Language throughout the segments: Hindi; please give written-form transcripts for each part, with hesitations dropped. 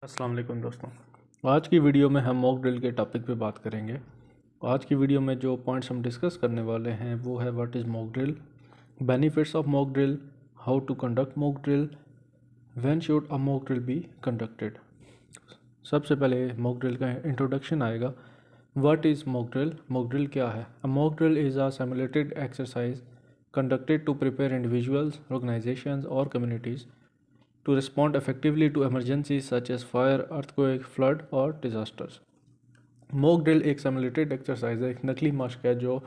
अस्सलाम वालेकुम दोस्तों। आज की वीडियो में हम मॉक ड्रिल के टॉपिक पे बात करेंगे। आज की वीडियो में जो पॉइंट्स हम डिस्कस करने वाले हैं वो है what is mock drill, benefits of mock drill, how to conduct mock drill, when should a mock drill be conducted. सबसे पहले मॉक ड्रिल का इंट्रोडक्शन आएगा। What is mock drill? Mock drill क्या है? A mock drill is a simulated exercise conducted to prepare individuals, organizations, or communities to respond effectively to emergencies such as fire, earthquake, flood और disasters। मॉक ड्रिल एक सिमुलेटेड एक्सरसाइज है, एक नकली मशक है जो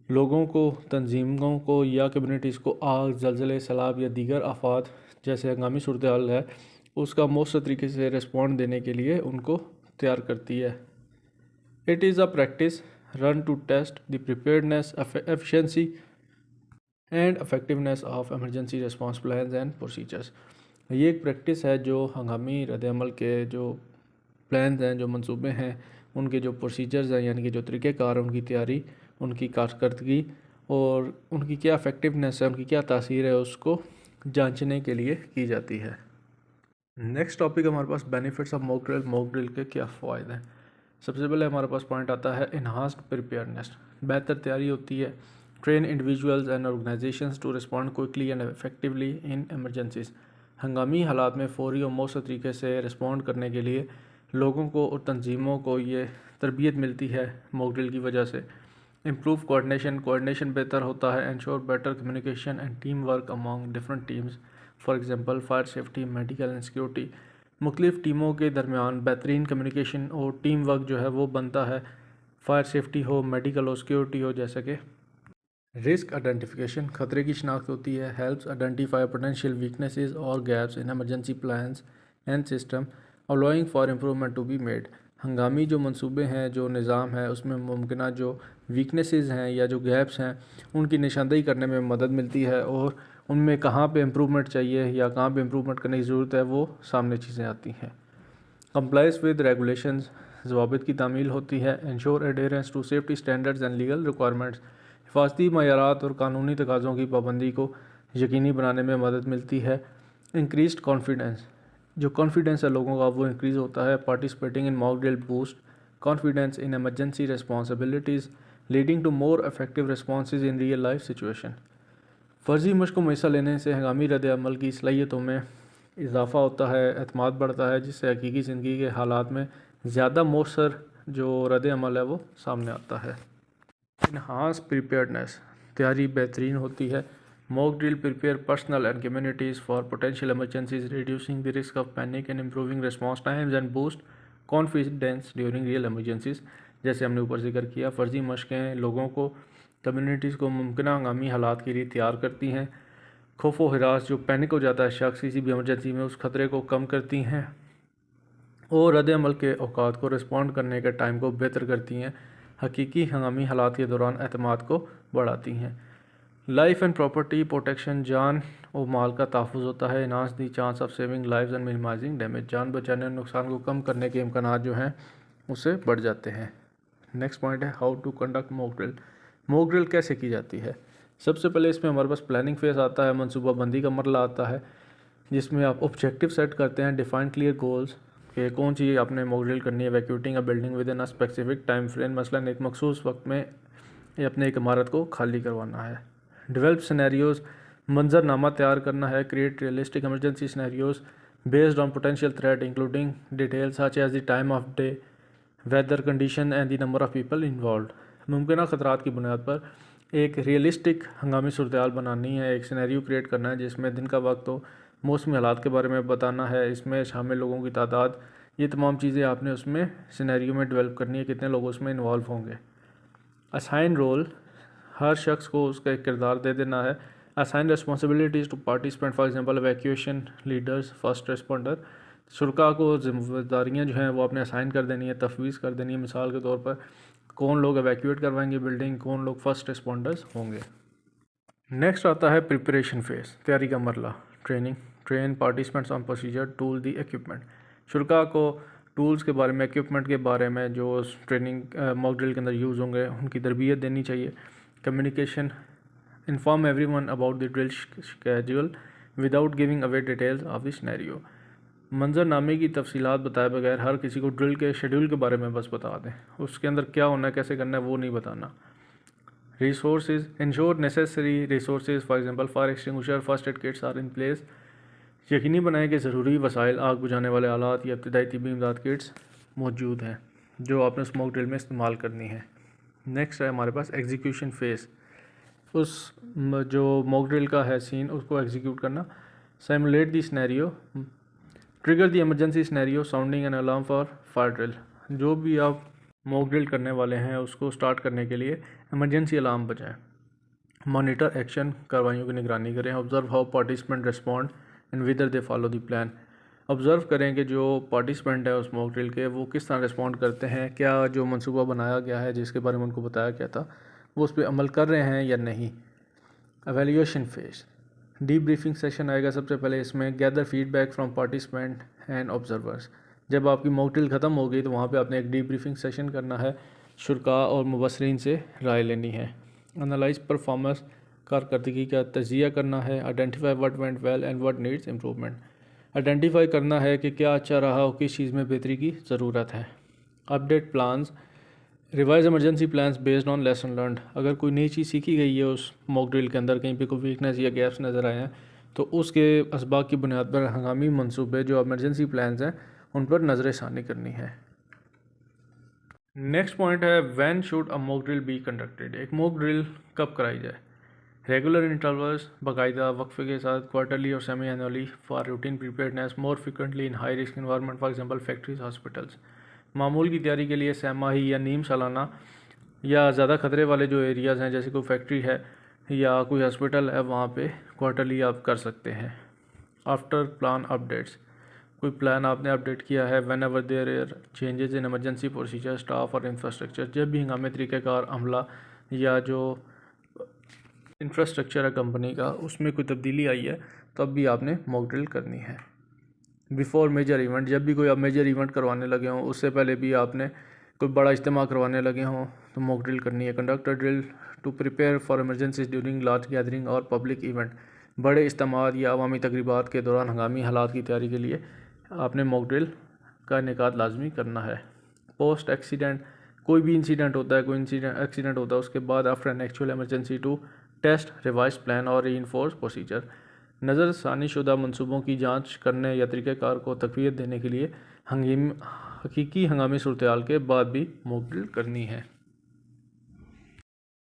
लोगों को, तंजीमों को या कम्युनिटीज़ को आग, जलजले, सैलाब या दीगर आफात जैसे हंगामी सूरत हाल है उसका मौसर तरीके से रिस्पॉन्ड देने के लिए उनको तैयार करती है। It is a practice run to test the preparedness, efficiency and effectiveness of emergency response plans and procedures. ये एक प्रैक्टिस है जो हंगामी रद्द-ए-अमल के जो प्लान्स हैं, जो मंसूबे हैं, उनके जो प्रोसीजर्स हैं यानी कि जो तरीक़ेकार हैं, उनकी तैयारी, उनकी कारकर्दगी और उनकी क्या इफेक्टिवनेस है, उनकी क्या तासीर है, उसको जांचने के लिए की जाती है। नेक्स्ट टॉपिक हमारे पास benefits of mock drill. Mock drill के क्या फ़ायदे हैं? सबसे पहले हमारे पास पॉइंट आता है इन्हांस्ड प्रिपेयर्डनेस, बेहतर तैयारी होती है। Train individuals and organisations to respond quickly and effectively in emergencies. हंगामी हालात में फ़ौरी और मौसर तरीके से रिस्पॉन्ड करने के लिए लोगों को और तंजीमों को ये तरबियत मिलती है मॉक ड्रिल की वजह से। इम्प्रूव कोऑर्डिनेशन बेहतर होता है। Ensure better communication and team work among different teams, for example fire safety, medical and security. मुख्तलिफ़ टीमों के दरमियान बेहतरीन कम्युनिकेशन और टीम वर्क जो है वो बनता है। फायर सेफ्टी हो, मेडिकल हो, सिक्योरिटी हो। जैसे कि रिस्क आइडेंटिफिकेशन, खतरे की शिनाख्त होती है। हेल्प्स आइडेंटिफाई पोटेंशियल वीकनेसेस और gaps in emergency plans and system, allowing for improvement to be made. हंगामी जो मंसूबे हैं, जो निज़ाम है, उसमें मुमकिन जो वीकनेसेस हैं या जो गैप्स हैं उनकी निशानदेही करने में मदद मिलती है और उनमें कहाँ पे इम्प्रूवमेंट चाहिए या कहाँ पे इम्प्रूवमेंट करने की ज़रूरत है वो सामने चीज़ें आती हैं। कंप्लाइज विद रेगुलेशंस, ज़वाबित की तामील होती है। Ensure adherence to safety standards and legal requirements, हिफाजती मयारात और कानूनी तकाज़ों की पाबंदी को यकीनी बनाने में मदद मिलती है। इंक्रीज्ड कॉन्फिडेंस, जो कॉन्फिडेंस है लोगों का वो इंक्रीज़ होता है। Participating in mock drill boost confidence in emergency responsibilities, leading to more effective responses in real life situation. फ़र्ज़ी मशक़ों में हिस्सा लेने से हंगामी रद्द-ए-अमल की सलाहियतों में इजाफ़ा होता है, एतमाद बढ़ता है, जिससे हकीकी ज़िंदगी के हालात में ज़्यादा मौसर जो रद्द-ए-अमल है वो सामने आता है। इन्हांस प्रिपेयर्डनेस, तैयारी बेहतरीन होती है। Mock drill prepare personal and communities for potential emergencies, reducing the risk of panic and improving response times and boost confidence during real emergencies. जैसे हमने ऊपर जिक्र किया, फ़र्ज़ी मशक़ें लोगों को, कम्युनिटीज़ को मुमकिन हंगामी हालात के लिए तैयार करती हैं। खौफ व हिरास, जो पैनिक हो जाता है शख्स किसी भी एमरजेंसी में, उस ख़तरे को कम करती हैं और रद्द-ए-अमल के औकात को रिस्पॉन्ड करने के टाइम को बेहतर करती हैं। हकीकी हंगामी हालात के दौरान एतमाद को बढ़ाती हैं। लाइफ एंड प्रॉपर्टी प्रोटेक्शन, जान और माल का तहफ़्फ़ुज़ होता है। Enhance the chance of saving lives and minimising damage, जान बचाने और नुकसान को कम करने के इम्कानात जो हैं उससे बढ़ जाते हैं। नेक्स्ट पॉइंट है how to conduct mock drill. Mock drill कैसे की जाती है? सबसे पहले इसमें हमारे पास प्लानिंग फेज़ आता है, मनसूबाबंदी का मरला आता है, जिसमें आप ऑब्जेक्टिव सेट करते हैं, डिफाइन क्लियर गोल्स कि कौन सी आपने मॉक ड्रिल करनी है। Evacuating a building within a specific time frame, मसलन एक मखसूस वक्त में अपने एक इमारत को खाली करवाना है। डेवलप सिनेरियोज़, मंजरनामा तैयार करना है। Create realistic emergency scenarios based on potential threat including details such as the time of day, weather condition and the number of people involve. मुमकिन ख़तरात की बुनियाद पर एक रियलिस्टिक हंगामी सूरत हाल बनानी है, एक सिनेरियो क्रिएट करना है जिसमें दिन का वक्त हो, मौसमी हालात के बारे में बताना है, इसमें शामिल लोगों की तादाद, ये तमाम चीज़ें आपने उसमें सिनेरियो में डेवलप करनी है, कितने लोग उसमें इन्वॉल्व होंगे। असाइन रोल, हर शख्स को उसका एक किरदार दे देना है। Assign responsibilities to participant, for example evacuation leaders, first responder. शुरा को जिम्मेदारियाँ जो हैं वो आपने असाइन कर देनी है, तफवीज़ कर देनी है। मिसाल के तौर पर कौन लोग इवैक्यूएट करवाएंगे बिल्डिंग, कौन लोग फर्स्ट रिस्पॉन्डर्स होंगे। नेक्स्ट आता है प्रिपरेशन फेज़, तैयारी का मरला। Training, train participants on procedure, tool, the equipment. शुरा को टूल्स के बारे में, इक्विपमेंट के बारे में जो ट्रेनिंग मॉक ड्रिल के अंदर यूज़ होंगे उनकी तरबियत देनी चाहिए। Communication, inform everyone about the drill schedule without giving away details of the scenario. मंजरनामे की तफसीलात बताए बगैर हर किसी को ड्रिल के शेड्यूल के बारे में बस बता दें, उसके अंदर क्या होना है, कैसे करना है, वो नहीं बताना। Resources, ensure necessary resources for example fire extinguisher, first aid kits are in place. यकीनी बनाएं कि ज़रूरी वसाइल, आग बुझाने वाले आलात या इब्तदाई तिब्बी इमदाद किट्स मौजूद हैं जो आपने स्मोक ड्रिल में इस्तेमाल करनी है। नेक्स्ट है हमारे पास एग्जीक्यूशन फेस। उस जो मॉक ड्रिल का है सीन, उसको एग्जीक्यूट करना। Simulate the scenario, trigger the emergency scenario, sounding an alarm for fire drill. जो भी आप मॉक ड्रिल करने वाले हैं उसको स्टार्ट करने के लिए इमरजेंसी अलार्म बजाएं। मॉनिटर एक्शन, कार्रवाइयों की निगरानी करें। Observe how participant respond and whether they follow the plan. Observe करें कि जो पार्टिसिपेंट है उस मॉक ड्रिल के वो किस तरह रिस्पॉन्ड करते हैं, क्या जो मंसूबा बनाया गया है जिसके बारे में उनको बताया गया था वो उस पर अमल कर रहे हैं या नहीं। एवेल्यूएशन फेज, डीब्रीफिंग सेशन आएगा सबसे पहले। इसमें gather feedback from participant and observers. जब आपकी मॉक ड्रिल ख़त्म हो गई तो वहाँ पे आपने एक डीब्रीफिंग सेशन करना है, शुरा और मुबसरीन से राय लेनी है। एनालाइज परफॉर्मेंस, कारकर्दगी का तजिया करना है। Identify what went well and what needs improvement. Identify करना है कि क्या अच्छा रहा और किस चीज़ में बेहतरी की ज़रूरत है। Update plans, revise emergency plans based on lesson learned. अगर कोई नई चीज़ सीखी गई है उस मॉक ड्रिल के अंदर, कहीं पे कोई वीकनेस या गैप्स नज़र आए हैं, तो उसके असबाब की बुनियाद पर हंगामी मंसूबे जो इमरजेंसी प्लान्स हैं उन पर नज़र षानी करनी है। नेक्स्ट पॉइंट है when should a mock drill be conducted. एक मॉक ड्रिल कब कराई जाए। रेगुलर इंटरवल्स, बाकायदा वक्फे के साथ, क्वार्टरली और semi annually for routine preparedness, more frequently in high risk environment for example factories, hospitals. मामूल की तैयारी के लिए सहमाही या नीम सालाना, या ज़्यादा ख़तरे वाले जो एरियाज़ हैं जैसे कोई फैक्ट्री है या कोई हॉस्पिटल है वहाँ पे क्वार्टरली आप कर सकते हैं। आफ्टर प्लान अपडेट्स, कोई प्लान आपने अपडेट किया है। Whenever there are changes in emergency procedure, staff और इंफ्रास्ट्रक्चर। जब भी हंगामी तरीक़ाकार, अमला या जो इंफ्रास्ट्रक्चर है कंपनी का उसमें कोई तब्दीली आई है तब भी आपने मॉक ड्रिल करनी है। बिफोर मेजर इवेंट, जब भी कोई आप मेजर इवेंट करवाने लगे हों, उससे पहले भी आपने कोई बड़ा इज्तिमा करवाने लगे हों तो मॉक ड्रिल करनी है। Conduct a drill to prepare for emergencies during large gathering और पब्लिक इवेंट। बड़े इज्तिमात या अवामी तकरीबात के दौरान हंगामी हालात की तैयारी के लिए आपने मॉक ड्रिल का इनेकाद लाजमी करना है। पोस्ट एक्सीडेंट, कोई भी इंसिडेंट होता है, कोई एक्सीडेंट होता है, उसके बाद after an actual emergency to test revise plan और रीइंफोर्स प्रोसीजर। नज़रसानी शुदा मंसूबों की जांच करने या तरीक़ाकार को तक़वियत देने के लिए हकीकी हंगामी सूरत हाल के बाद भी मॉक ड्रिल करनी है।